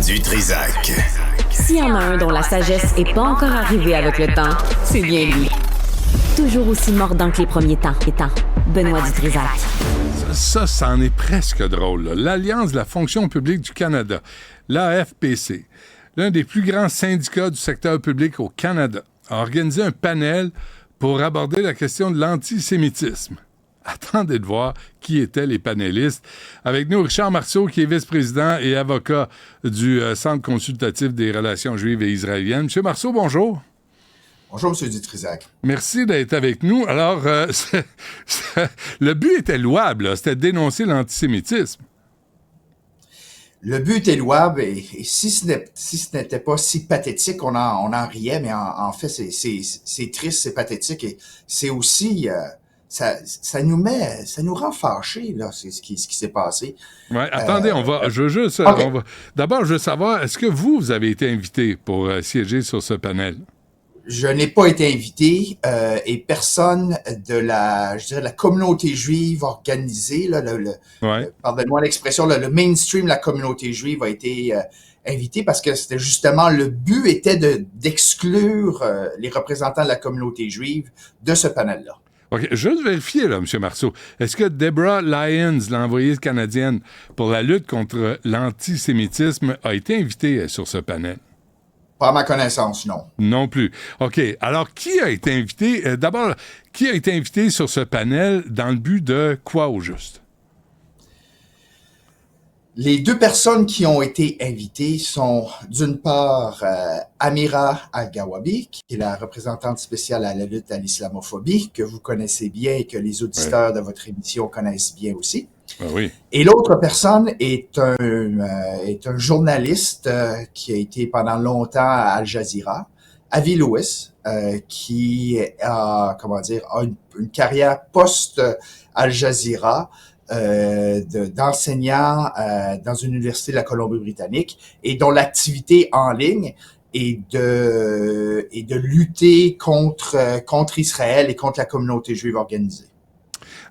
Du Trizac. S'il y en a un dont la sagesse n'est pas encore arrivée avec le temps, c'est bien lui. Toujours aussi mordant que les premiers temps. Benoît Du Trizac. Ça en est presque drôle, là. L'Alliance de la fonction publique du Canada, l'AFPC, l'un des plus grands syndicats du secteur public au Canada, a organisé un panel pour aborder la question de l'antisémitisme. Attendez de voir qui étaient les panélistes. Avec nous, Richard Marceau, qui est vice-président et avocat du Centre consultatif des relations juives et israéliennes. Monsieur Marceau, bonjour. Bonjour, M. Du Trizac. Merci d'être avec nous. Alors, le but était louable, là. C'était de dénoncer l'antisémitisme. Le but est louable et si ce n'était pas si pathétique, on en riait, mais en fait, c'est triste, c'est pathétique et c'est aussi... Ça nous rend fâchés, là, c'est ce qui s'est passé. Ouais, attendez, D'abord, je veux savoir, est-ce que vous avez été invité pour siéger sur ce panel? Je n'ai pas été invité et personne de la communauté juive organisée, là, pardonnez-moi l'expression, le mainstream de la communauté juive a été invité parce que c'était justement le but était d'exclure les représentants de la communauté juive de ce panel-là. OK, juste vérifier, là, M. Marceau. Est-ce que Deborah Lyons, l'envoyée canadienne pour la lutte contre l'antisémitisme, a été invitée sur ce panel? Pas à ma connaissance, non. Non plus. OK. Alors, qui a été invité? D'abord, qui a été invité sur ce panel dans le but de quoi au juste? Les deux personnes qui ont été invitées sont, d'une part, Amira Al-Gawabi, qui est la représentante spéciale à la lutte à l'islamophobie, que vous connaissez bien et que les auditeurs de votre émission connaissent bien aussi. Oui. Et l'autre personne est un journaliste qui a été pendant longtemps à Al Jazeera, Avi Lewis, qui a une carrière post-Al Jazeera, d'enseignant dans une université de la Colombie-Britannique et dont l'activité en ligne est de lutter contre Israël et contre la communauté juive organisée.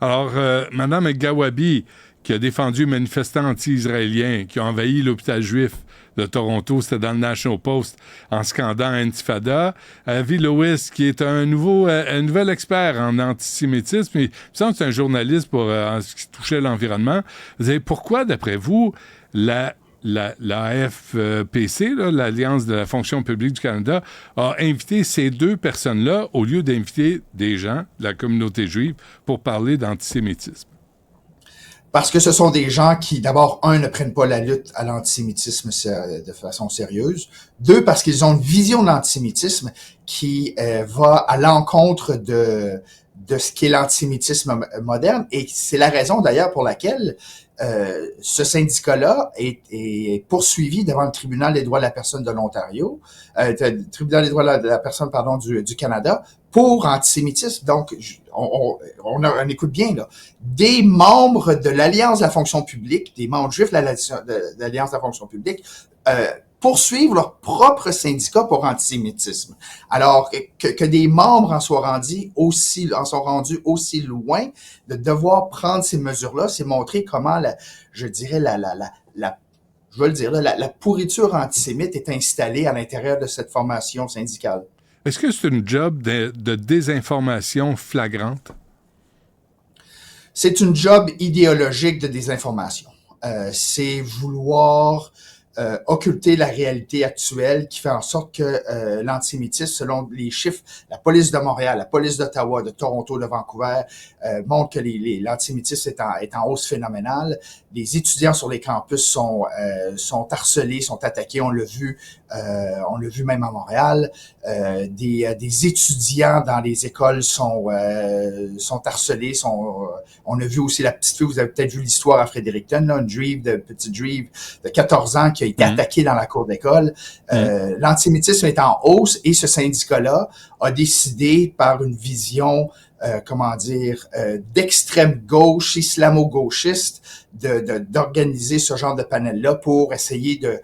Alors, Mme Gawabi, qui a défendu les manifestants anti-israéliens qui ont envahi l'hôpital juif de Toronto, c'était dans le National Post, en scandant Intifada. Avi Lewis, qui est un nouvel expert en antisémitisme, il me semble que c'est un journaliste en ce qui touchait l'environnement. Vous savez, pourquoi, d'après vous, la AFPC, là, l'Alliance de la fonction publique du Canada, a invité ces deux personnes-là au lieu d'inviter des gens de la communauté juive pour parler d'antisémitisme? Parce que ce sont des gens qui, d'abord, ne prennent pas la lutte à l'antisémitisme de façon sérieuse. Deux, parce qu'ils ont une vision de l'antisémitisme qui va à l'encontre de ce qu'est l'antisémitisme moderne. Et c'est la raison, d'ailleurs, pour laquelle ce syndicat-là est poursuivi devant le tribunal des droits de la personne de l'Ontario, tribunal des droits de la personne, du Canada, pour antisémitisme. Donc, on écoute bien, là. Des membres de l'Alliance de la fonction publique, des membres juifs de l'Alliance de la fonction publique, poursuivent leur propre syndicat pour antisémitisme. Alors, que des membres en sont rendus aussi loin de devoir prendre ces mesures-là, c'est montrer comment la pourriture antisémite est installée à l'intérieur de cette formation syndicale. Est-ce que c'est une job de désinformation flagrante? C'est une job idéologique de désinformation. C'est vouloir occulter la réalité actuelle qui fait en sorte que l'antisémitisme, selon les chiffres, la police de Montréal, la police d'Ottawa, de Toronto, de Vancouver, montre que l'antisémitisme est en hausse phénoménale. Les étudiants sur les campus sont harcelés, sont attaqués. On l'a vu même à Montréal. Des étudiants dans les écoles sont harcelés. On a vu aussi la petite fille. Vous avez peut-être vu l'histoire à Fredericton, là, une petite juive de 14 ans qui a été attaquée dans la cour d'école. L'antisémitisme est en hausse et ce syndicat-là a décidé par une vision d'extrême gauche, islamo-gauchiste, d'organiser ce genre de panel-là pour essayer de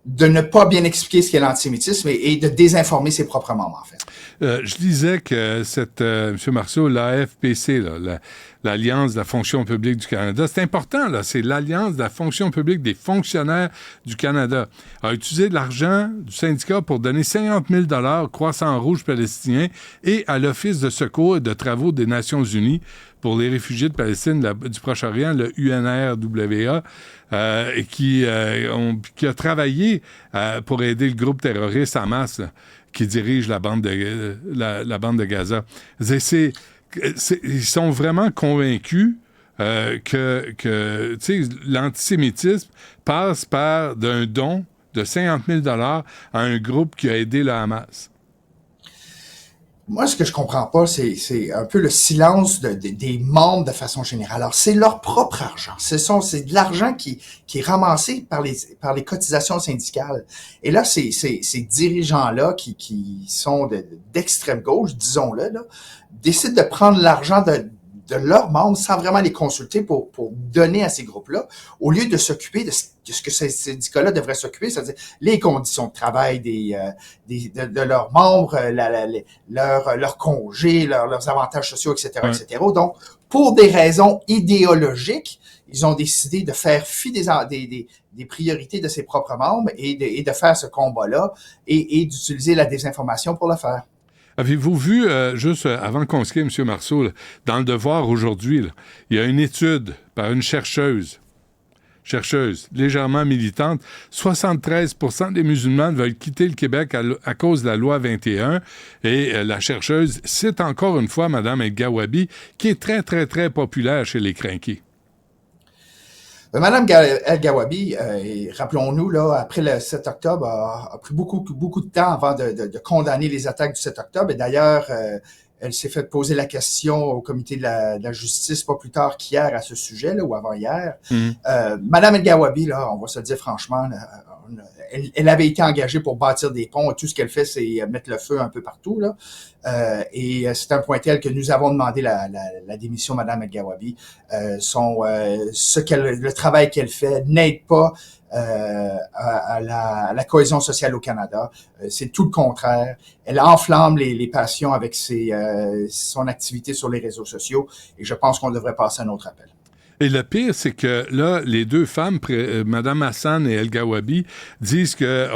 ne pas bien expliquer ce qu'est l'antisémitisme et de désinformer ses propres membres, en fait. Je disais que M. Marceau, l'AFPC, l'Alliance de la fonction publique du Canada. C'est important, là. C'est l'Alliance de la fonction publique des fonctionnaires du Canada. A utilisé de l'argent du syndicat pour donner 50 000 $ au Croissant Rouge palestinien et à l'Office de secours et de travaux des Nations unies pour les réfugiés de Palestine du Proche-Orient, le UNRWA, qui a travaillé pour aider le groupe terroriste Hamas, là, qui dirige la bande de Gaza. Ils sont vraiment convaincus que l'antisémitisme passe par d'un don de 50 000 $ à un groupe qui a aidé le Hamas. Moi, ce que je comprends pas, c'est un peu le silence des membres de façon générale. Alors, c'est leur propre argent. C'est de l'argent qui est ramassé par les cotisations syndicales. Et là, ces dirigeants-là qui sont d'extrême gauche, disons-le, là, décident de prendre l'argent de leurs membres sans vraiment les consulter pour donner à ces groupes-là, au lieu de s'occuper de ce que ces syndicats-là devraient s'occuper, c'est-à-dire les conditions de travail de leurs membres, leurs congés, leurs avantages sociaux, etc., etc. Donc, pour des raisons idéologiques, ils ont décidé de faire fi des priorités de ses propres membres et de faire ce combat-là et d'utiliser la désinformation pour le faire. Avez-vous vu, juste avant qu'on se quitte, M. Marceau, là, dans Le Devoir aujourd'hui, là, il y a une étude par une chercheuse légèrement militante. 73 % des musulmans veulent quitter le Québec à cause de la loi 21. Et la chercheuse cite encore une fois Mme El-Gawabi, qui est très, très, très populaire chez les crinqués. Madame El-Gawabi, rappelons-nous, là, après le 7 octobre, a pris beaucoup de temps avant de condamner les attaques du 7 octobre. Et d'ailleurs, elle s'est fait poser la question au comité de la justice pas plus tard qu'hier à ce sujet, là, ou avant-hier. Madame El-Gawabi, là, on va se le dire franchement, là, elle avait été engagée pour bâtir des ponts. Tout ce qu'elle fait, c'est mettre le feu un peu partout, là. Et c'est un point tel que nous avons demandé la démission de Mme El-Gawabi. Le travail qu'elle fait n'aide pas à la cohésion sociale au Canada. C'est tout le contraire. Elle enflamme les passions avec son activité sur les réseaux sociaux. Et je pense qu'on devrait passer à un autre appel. Et le pire, c'est que là, les deux femmes, Mme Hassan et El-Gawabi, disent que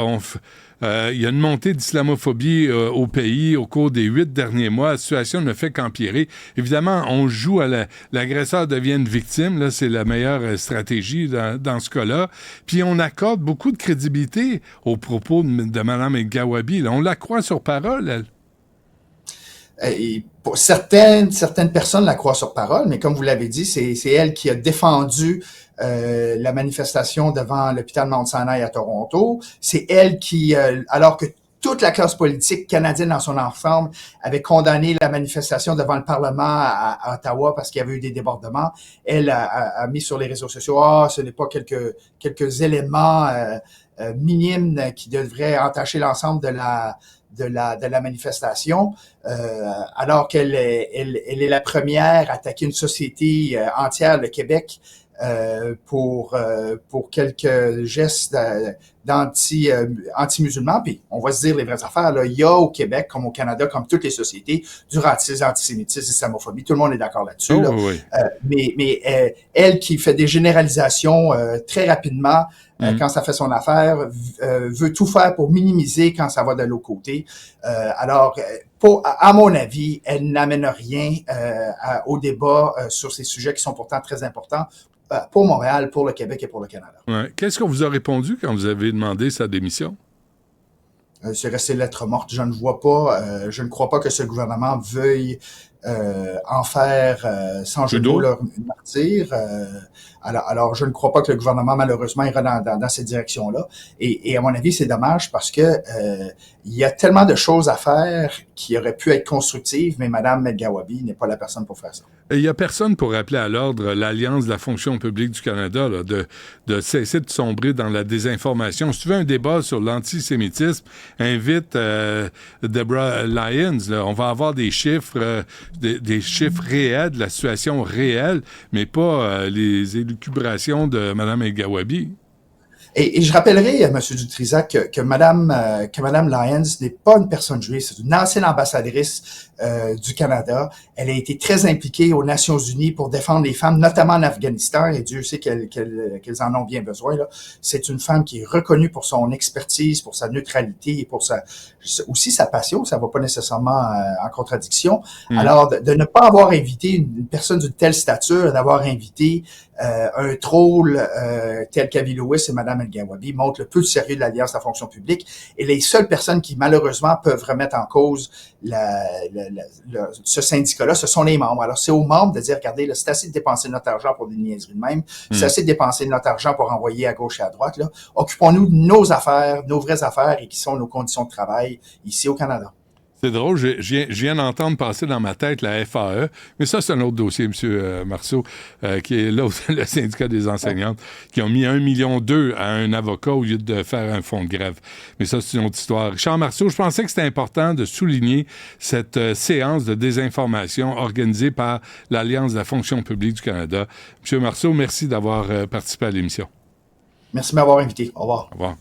il y a une montée d'islamophobie au pays au cours des 8 derniers mois. La situation ne fait qu'empirer. Évidemment, on joue à l'agresseur devient une victime. Là, c'est la meilleure stratégie dans ce cas-là. Puis on accorde beaucoup de crédibilité aux propos de Mme El-Gawabi. Là, on la croit sur parole, elle. Et pour certaines personnes la croient sur parole, mais comme vous l'avez dit, c'est elle qui a défendu la manifestation devant l'hôpital Mount Sinai à Toronto. C'est elle qui, alors que toute la classe politique canadienne dans son ensemble avait condamné la manifestation devant le Parlement à Ottawa parce qu'il y avait eu des débordements, elle a mis sur les réseaux sociaux, ce n'est pas quelques éléments minimes qui devraient entacher l'ensemble de la manifestation, alors qu'elle est la première à attaquer une société entière, le Québec, pour quelques gestes anti-musulmans. Puis on va se dire les vraies affaires, là, il y a au Québec, comme au Canada, comme toutes les sociétés, du racisme, antisémitisme, islamophobie. Tout le monde est d'accord là-dessus. Oh, là. Oui. Mais elle qui fait des généralisations très rapidement, quand ça fait son affaire, veut tout faire pour minimiser quand ça va de l'autre côté. Alors, à mon avis, elle n'amène rien au débat sur ces sujets qui sont pourtant très importants pour Montréal, pour le Québec et pour le Canada. Ouais. Qu'est-ce qu'on vous a répondu quand vous avez demandé sa démission? C'est resté lettre morte. Je ne crois pas que ce gouvernement veuille en faire sans jeu de mots leur martyr. Alors, je ne crois pas que le gouvernement, malheureusement, ira dans cette direction-là. Et à mon avis, c'est dommage parce que il y a tellement de choses à faire qui auraient pu être constructives, mais Mme El-Gawabi n'est pas la personne pour faire ça. Il n'y a personne pour rappeler à l'ordre l'Alliance de la fonction publique du Canada là, de cesser de sombrer dans la désinformation. Si tu veux un débat sur l'antisémitisme, invite Deborah Lyons. Là. On va avoir des chiffres, des chiffres réels, de la situation réelle, mais pas les élucubrations de Mme El-Gawabi. Et je rappellerai à M. Dutrisac que Mme Lyons n'est pas une personne juive, c'est une ancienne ambassadrice du Canada. Elle a été très impliquée aux Nations Unies pour défendre les femmes, notamment en Afghanistan, et Dieu sait qu'elles en ont bien besoin. Là. C'est une femme qui est reconnue pour son expertise, pour sa neutralité et pour aussi sa passion. Ça ne va pas nécessairement en contradiction. Alors, de ne pas avoir invité une personne d'une telle stature, d'avoir invité un troll tel qu'Avi Lewis et Mme El-Gawabi montre le peu de sérieux de l'Alliance de la fonction publique. Et les seules personnes qui, malheureusement, peuvent remettre en cause ce syndicat-là, ce sont les membres. Alors, c'est aux membres de dire, regardez, là, c'est assez de dépenser notre argent pour des niaiseries de même. C'est assez de dépenser notre argent pour envoyer à gauche et à droite. Là. Occupons-nous de nos affaires, nos vraies affaires et qui sont nos conditions de travail ici au Canada. C'est drôle, je viens d'entendre passer dans ma tête la FAE, mais ça, c'est un autre dossier, M. Marceau, qui est là, le syndicat des enseignantes, qui ont mis 1,2 million à un avocat au lieu de faire un fonds de grève. Mais ça, c'est une autre histoire. Richard Marceau, je pensais que c'était important de souligner cette séance de désinformation organisée par l'Alliance de la fonction publique du Canada. M. Marceau, merci d'avoir participé à l'émission. Merci de m'avoir invité. Au revoir. Au revoir.